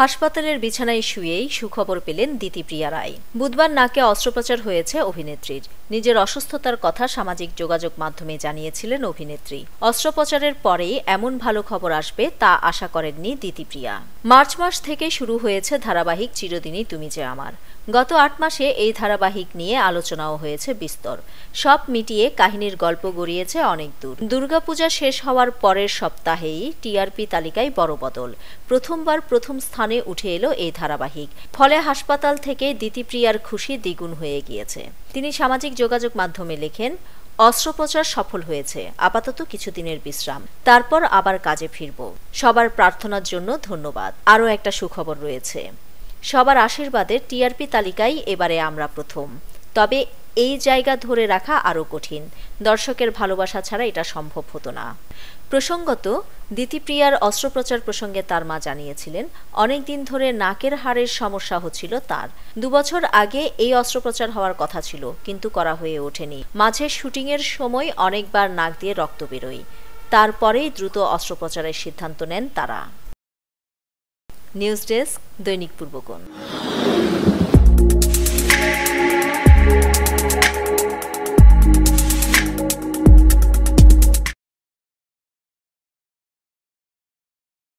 হাসপাতালের বিছানায় শুয়েই সুখবর পেলেন দিতিপ্রিয়া রায়। বুধবার নাকে অস্ত্রোপচার হয়েছে অভিনেত্রীর। নিজের অসুস্থতার কথা সামাজিক যোগাযোগ মাধ্যমে জানিয়েছিলেন অভিনেত্রী। অস্ত্রোপচারের পরেই এমন ভালো খবর আসবে তা আশা করেননি দিতিপ্রিয়া। মার্চ মাস থেকে শুরু হয়েছে ধারাবাহিক চিরদিনই তুমি যে আমার। গত ৮ মাসে এই ধারাবাহিক নিয়ে আলোচনাও হয়েছে বিস্তর। সব মিটিয়ে কাহিনীর গল্প গড়িয়েছে অনেক দূর। দুর্গাপূজা শেষ হওয়ার পরের সপ্তাহেই টিআরপি তালিকায় বড় বদল। প্রথমবার প্রথম স্থানে উঠে এলো এই ধারাবাহিক। ফলে হাসপাতাল থেকে দিতিপ্রিয়ার খুশি দ্বিগুণ হয়ে গিয়েছে। তিনি সামাজিক যোগাযোগ মাধ্যমে লেখেন, অস্ত্রোপচার সফল হয়েছে, আপাতত কিছুদিনের বিশ্রাম, তারপর আবার কাজে ফিরব। সবার প্রার্থনার জন্য ধন্যবাদ। আরও একটা সুখবর রয়েছে, সবার আশীর্বাদের টিআরপি তালিকায় এবারে আমরা প্রথম। তবে এই জায়গা ধরে রাখা আরও কঠিন। দর্শকের ভালোবাসা ছাড়া এটা সম্ভব হতো না। প্রসঙ্গত, দিতিপ্রিয়ার অস্ত্রোপচার প্রসঙ্গে তার মা জানিয়েছিলেন, অনেকদিন ধরে নাকের হাড়ের সমস্যা হচ্ছিল তার। 2 বছর আগে এই অস্ত্রোপচার হওয়ার কথা ছিল, কিন্তু করা হয়ে ওঠেনি। মাঝে শুটিংয়ের সময় অনেকবার নাক দিয়ে রক্ত বেরোয়। তারপরেই দ্রুত অস্ত্রোপচারের সিদ্ধান্ত নেন তারা। নিউজ ডেস্ক, দৈনিক পূর্বকোণ।